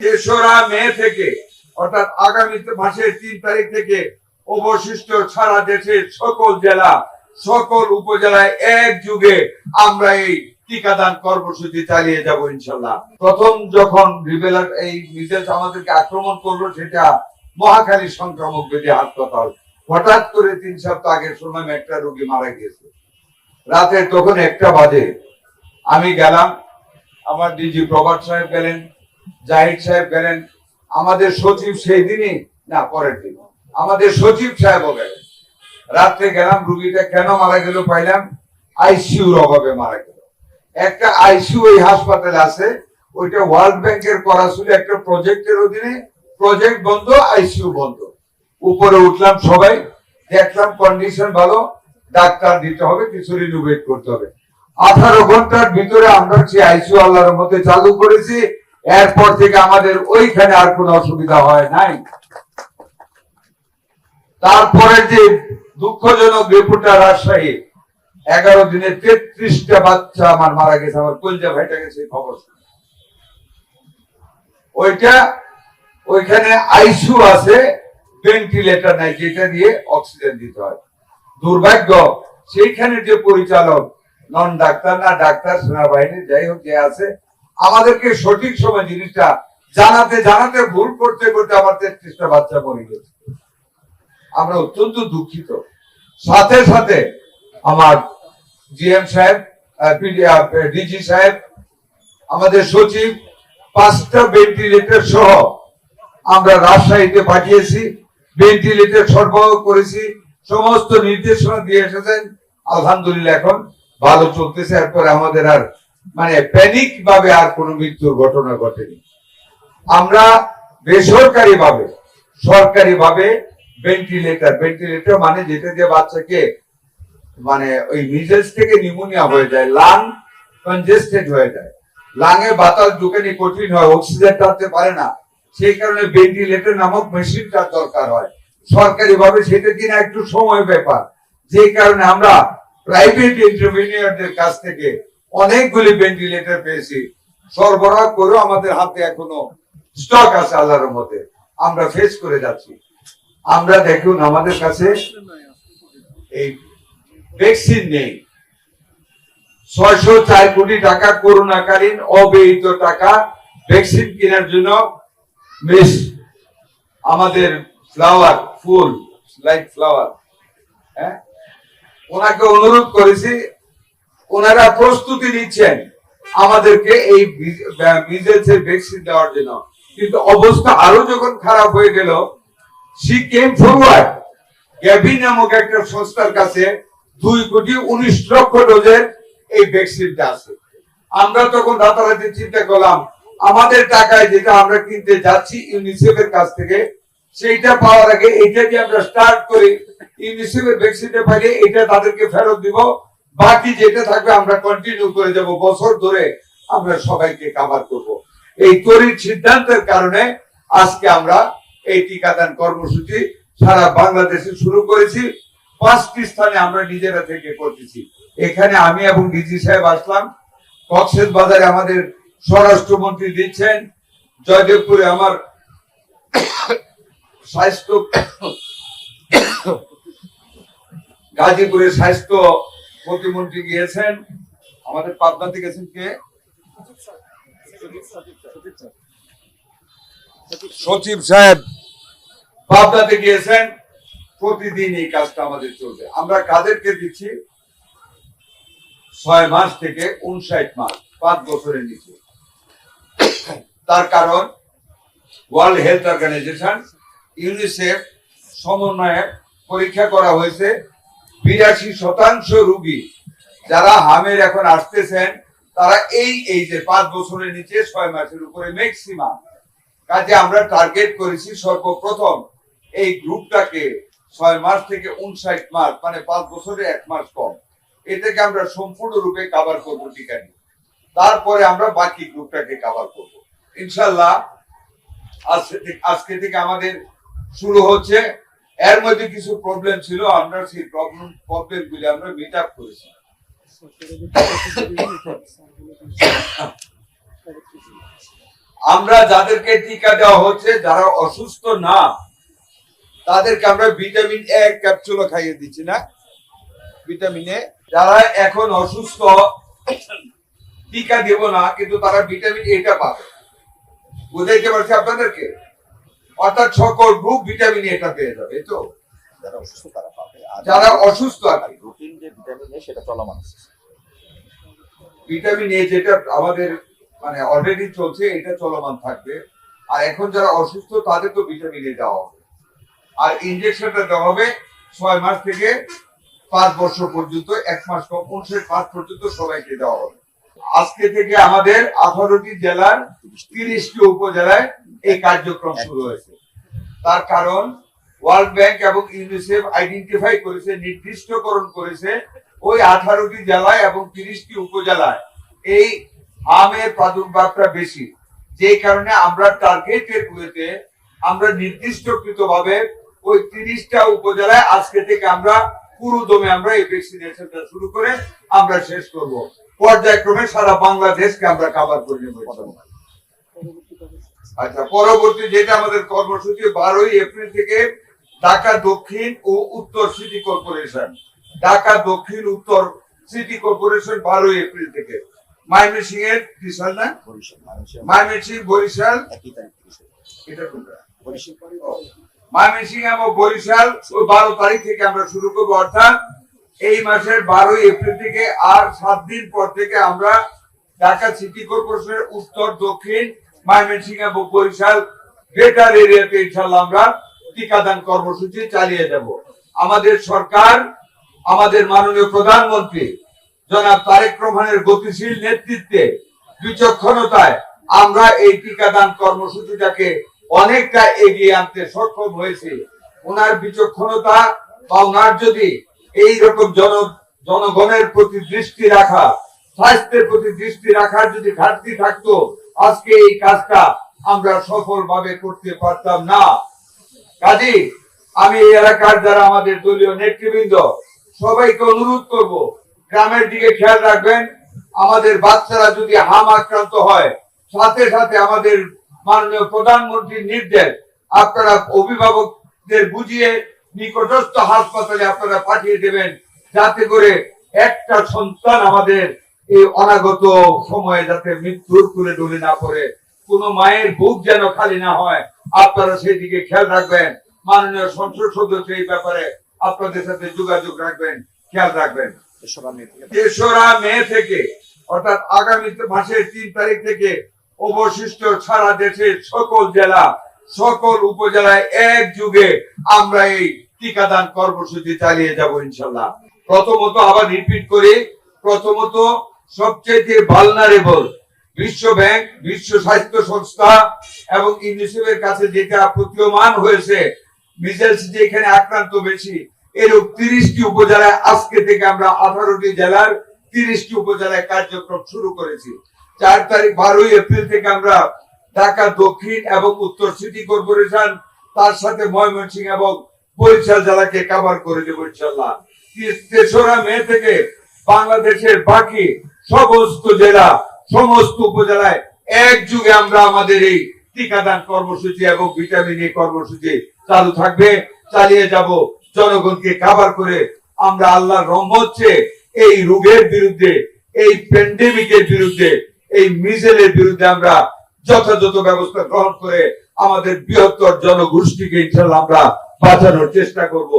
তেসরা মে থেকে অর্থাৎ আগামী মাসের 3 তারিখ থেকে অবশিষ্ট সারা দেশের সকল জেলা সকল উপজেলায় একযোগে আমরা এই টিকাদান কর্মসূচি চালিয়ে যাব ইনশাল্লাহ। প্রথম যখন এই মিজেলস আমাদেরকে আক্রমণ করলো সেটা মহাখালী সংক্রামক ব্যাধি হাসপাতাল। হঠাৎ করে 3 সপ্তাহ আগে শুনলাম একটা রোগী মারা গিয়েছে। রাতে তখন 1টা বাজে আমি গেলাম, আমার ডিজি প্রভাত সাহেব গেলেন, জাহিদ সাহেব গেলেন, আমাদের সচিব সেই দিনই না পরের দিন আমাদের সচিব সাহেবও গেলেন। রাত্রে গেলাম, রুগীটা কেন মারা গেল পাইলাম আইসিইউর অভাবে মারা গেল। একটা আইসিইউ এই হাসপাতালে আছে, ওইটা ওয়ার্ল্ড ব্যাংকের করা ছিল একটা প্রজেক্টের অধীনে, প্রজেক্ট বন্ধ, আইসিইউ বন্ধ। উপরে উঠলাম, সবাই দেখলাম কন্ডিশন ভালো, ডাক্তার দিতে হবে, কিছু রিনোভেট করতে হবে। 18 ঘন্টার ভিতরে আমরা সেই আইসিইউ আল্লাহর মধ্যে চালু করেছি। এরপর থেকে আমাদের ওইখানে আর কোনো অসুবিধা হয় নাই। তারপরে যে দুঃখজনক রিপোর্টটা রাজশাহী 11 দিনে 33টা বাচ্চা আমার মারা গেছে, আমার কলজা ভাইটা গেছে খবর। ওইখানে আইসিইউ আছে, ভেন্টিলেটর নাই যেটা দিয়ে অক্সিজেন দিতে হয়। দুর্ভাগ্য সেইখানে যে পরিচালক নন ডাক্তার না ডাক্তার সেনাবাহিনী যাই হোক যে আছে, আমাদেরকে সঠিক সময় জিনিসটা জানাতে জানাতে ভুল করতে করতে আমার 33টা বাচ্চা মরে গেছে। আমরা অত্যন্ত দুঃখিত। সাথে সাথে আমার জিএম সাহেব, ডিজি সাহেব, আমাদের সচিব 5টা ভেন্টিলেটর সহ আমরা রাজশাহীতে পাঠিয়েছি, ভেন্টিলেটর সরবরাহ করেছি, সমস্ত নির্দেশনা দিয়ে এসেছেন। আলহামদুলিল্লাহ এখন ভালো চলতেছে। এরপরে আমাদের আর প্যানিক ভাবে আর কোনো মৃত্যুর ঘটনা ঘটেনি। আমরা বেসরকারি ভাবে সরকারি ভাবে ভেন্টিলেটর মানে যেটা দিয়ে বাচ্চাকে ওই মিজেলস থেকে নিউমোনিয়া হয়ে যায়, লাং কনজেস্টেড হয়ে যায়, লাঙে বাতাস ঢুকেনি, কঠিন হয়, অক্সিজেন টানতে পারে না, সেই কারণে ভেন্টিলেটর নামক মেশিনটার দরকার হয়। সরকারি ভাবে সেটা কিনা একটু সময় ব্যাপার, যে কারণে আমরা প্রাইভেট এন্টারপ্রেনিয়রদের কাছ থেকে অনেকগুলি ভেন্টিলেটর পেয়েছি, সরবরাহ করেও আমাদের হাতে এখনো স্টক আছে আল্লাহর মধ্যে, আমরা ফেস করে যাচ্ছি। আমরা দেখুন আমাদের কাছে এই ভ্যাকসিন নেই। 604 কোটি টাকা করোনাকালীন অব্যয়িত টাকা ভ্যাকসিন কেনার জন্য মিস আমাদের ফ্লাওয়ার ফুল লাইক ফ্লাওয়ার ওনাকে অনুরোধ করেছি, ওনারা প্রস্তুতি নিচ্ছেন আমাদেরকে এই মিজেলসের ভ্যাকসিন দেওয়ার জন্য। কিন্তু অবস্থা আরো যখন খারাপ হয়ে গেল, she came forward, গ্যাভি নামক একটা সংস্থার কাছে 2,19,00,000 ডোজের এই ভ্যাকসিনটা আছে। আমরা তখন রাতারাতি চিন্তা করলাম আমাদের টাকায় যেটা আমরা কিনতে যাচ্ছি ইউনিসেফের কাছ থেকে, সেইটা পাওয়ার আগে এটা দিয়ে আমরা স্টার্ট করি, ইউনিসেফের ভ্যাকসিনটা পাইলে এটা তাদেরকে ফেরত দিব, বাকি যেটা থাকবে আমরা কন্টিনিউ করে যাব, বছর ধরে আমরা সবাইকে কভার করব। এই তড়িৎ সিদ্ধান্তের কারণে আজকে আমরা এই টিকাদান কর্মসূচি সারা বাংলাদেশে শুরু করেছি। 5টি স্থানে আমরা নিজেরা থেকে করতেছি। এখানে আমি এবং ডিজি সাহেব আসলাম, কক্সবাজারে আমাদের স্বরাষ্ট্রমন্ত্রী দিচ্ছেন, জয়দেবপুরে আমার স্বাস্থ্য, গাজীপুরে স্বাস্থ্য প্রতিমন্ত্রী গিয়েছেন, আমাদের পাবনাতে গেছেন কে, সচিব সাহেব পাবনাতে গিয়েছেন। প্রতিদিন এই কাজটা আমাদের চলবে। আমরা কাদেরকে দিচ্ছি 6 মাস থেকে 59 মাস, 5 বছরের নিচে। তার কারণ ওয়ার্ল্ড হেলথ অর্গানাইজেশন ইউনিসেফ সমন্বয়ে পরীক্ষা করা হয়েছে, 82% রোগী যারা হামের এখন আসতেছেন তারা এই যে 5 বছরের নিচে 6 মাসের উপরে ম্যাক্সিমাম। কাজে আমরা টার্গেট করেছি সর্বপ্রথম এই গ্রুপটাকে 6 মাস থেকে 59 মাস, 5 বছরে 1 মাস কম, এটাকে আমরা সম্পূর্ণরূপে কভার করবো টিকা নিয়ে। তারপরে আমরা বাকি গ্রুপটাকে কভার করব ইনশাআল্লাহ। আজকে থেকে আমাদের শুরু হচ্ছে। এর মধ্যে কিছু প্রবলেম ছিল, আমরা সেই প্রবলেমগুলি আমরা মিট আপ করেছি। আমরা যাদেরকে টিকা দেওয়া হচ্ছে যারা অসুস্থ না তাদেরকে আমরা ভিটামিন এ ক্যাপসুল খাইয়ে দিচ্ছি না, ভিটামিন এ। যারা এখন অসুস্থ টিকা দেব না, কিন্তু তারা ভিটামিন এটা পাবে। বুঝাইতে পারছি আপনাদেরকে? অর্থাৎ সকল গ্রুপ ভিটামিন এটা পেয়ে যাবে। তো যারা অসুস্থ তারা পাবে, আর যারা অসুস্থ আর কি, রুটিন যে ভিটামিন এ সেটা চলমান আছে। ভিটামিন এ যেটা আমাদের মানে অলরেডি চলছে, এটা চলমান থাকবে। আর এখন যারা অসুস্থ তাদের তো ভিটামিন এ দেওয়া হবে, আর ইনজেকশনটা দেওয়া হবে 6 মাস থেকে 5 বছর পর্যন্ত, 1 মাস কম 59 মাস পর্যন্ত সবাইকে দেওয়া হবে। আজকে থেকে আমাদের 18টি জেলার 30টি উপজেলায় এই কার্যক্রম শুরু হয়েছে। তার কারণ ওয়ার্ল্ড ব্যাংক এবং ইউনিসেফ আইডেন্টিফাই করেছে, নির্দিষ্টকরণ করেছে ওই 18টি জেলায় এবং 30টি উপজেলায় এই হামের প্রাদুর্ভাবটা বেশি। যে কারণে আমরা টার্গেটেড ওয়েতে আমরা নির্দিষ্টকৃত ভাবে ওই 30টা উপজেলায় আজকে থেকে আমরা পুরো দমে আমরা এই ভ্যাকসিনেশনটা শুরু করে আমরা শেষ করব। পর্যায়ক্রমে সারা বাংলাদেশকে আমরা কভার করে নেব। আচ্ছা, পরবর্তী যেটা আমাদের কর্মসূচি 12ই এপ্রিল থেকে ঢাকা দক্ষিণ ও উত্তর সিটি কর্পোরেশন, ঢাকা দক্ষিণ উত্তর সিটি কর্পোরেশন 12ই এপ্রিল থেকে, ময়মনসিংহ এর বিশাল না, ময়মনসিংহ বরিশাল একই তারিখ থেকে শুরু। এটা কোনটা, বরিশাল ময়মনসিংহ এবং বরিশাল ওই 12 তারিখ থেকে আমরা শুরু করবো। অর্থাৎ এই মাসের 12ই এপ্রিল থেকে আর 7 দিন পর থেকে আমরা ঢাকা সিটি কর্পোরেশনের উত্তর দক্ষিণ ময়মনসিংহ এবং বরিশাল গ্রেটার এরিয়াতে ইনশাআল্লাহ আমরা টিকাদান কর্মসূচি চালিয়ে যাব। আমাদের সরকার, আমাদের মাননীয় প্রধানমন্ত্রী জনাব তারেক রহমানের গতিশীল নেতৃত্বে, বিচক্ষণতায় আমরা এই টিকাদান কর্মসূচিটাকে অনেকটা এগিয়ে আনতে সক্ষম হয়েছি। ওনার বিচক্ষণতা বা ওনার যদি এইরকম জনগণের প্রতি দৃষ্টি রাখা, স্বাস্থ্যের প্রতি দৃষ্টি রাখার যদি ঘাটতি থাকতো, আজকে এই কাজটা আমরা সফলভাবে করতে পারতাম না। কাজী আমি এই এলাকার যারা আমাদের দলীয় নেতৃবৃন্দ সবাইকে অনুরোধ করব, গ্রামের দিকে খেয়াল রাখবেন। আমাদের বাচ্চারা যদি হাম আক্রান্ত হয়, সাথে সাথে আমাদের মাননীয় প্রধানমন্ত্রীর নির্দেশ, আপনারা অভিভাবকদের বুঝিয়ে নিকটস্থ হাসপাতালে আপনারা পাঠিয়ে দেবেন, যাতে করে একটা সন্তান আমাদের এই অনাগত সময়ে যাতে মৃত্যুর কুলে ডলে না পড়ে, কোন মায়ের বুক যেন খালি না হয়। আপনারা সেই দিকে খেয়াল রাখবেন। মাননীয় সংসদ সদস্য এই ব্যাপারে আপনাদের সাথে যোগাযোগ রাখবেন, খেয়াল রাখবেন। 3রা মে থেকে অর্থাৎ আগামী মাসের 3 তারিখ থেকে অবশিষ্ট সারা দেশের সকল জেলা, সকল উপজেলায় একযোগে আমরা এই টিকাদান কর্মসূচি চালিয়ে যাব ইনশাআল্লাহ। প্রথমত আবার রিপিট করি, প্রথমত সবচেয়ে ভালনারেবল বিশ্ব ব্যাংক, বিশ্ব স্বাস্থ্য সংস্থা এবং ইউনিসেফের কাছে যেটা প্রতীয়মান হয়েছে, মিজেলস যেখানে আক্রান্ত বেশি, এরূপ 30টি উপজেলায় আজকে থেকে আমরা 18টি জেলার 30টি উপজেলায় কার্যক্রম শুরু করেছি। 4 তারিখ 12ই এপ্রিল থেকে আমরা ঢাকা দক্ষিণ এবং উত্তর সিটি কর্পোরেশন, তার সাথে ময়মনসিংহ এবং বরিশাল জেলাকে কভার করে দেব ইনশাআল্লাহ। 3রা মে থেকে বাংলাদেশের বাকি সমস্ত জেলা, সমস্ত উপজেলায় একযোগে আমরা আমাদের এই টিকাদান কর্মসূচি এবং ভিটামিন এ কর্মসূচি চালু থাকবে, চালিয়ে যাব। জনগণকে কভার করে আমরা আল্লাহর রহমত চেয়ে এই রোগের বিরুদ্ধে, এই প্যান্ডেমিকের বিরুদ্ধে, এই মিজেলের বিরুদ্ধে আমরা যথাযথ ব্যবস্থা গ্রহণ করে আমাদের বৃহত্তর জনগোষ্ঠীকে ইনশাআল্লাহ আমরা বাঁচানোর চেষ্টা করব।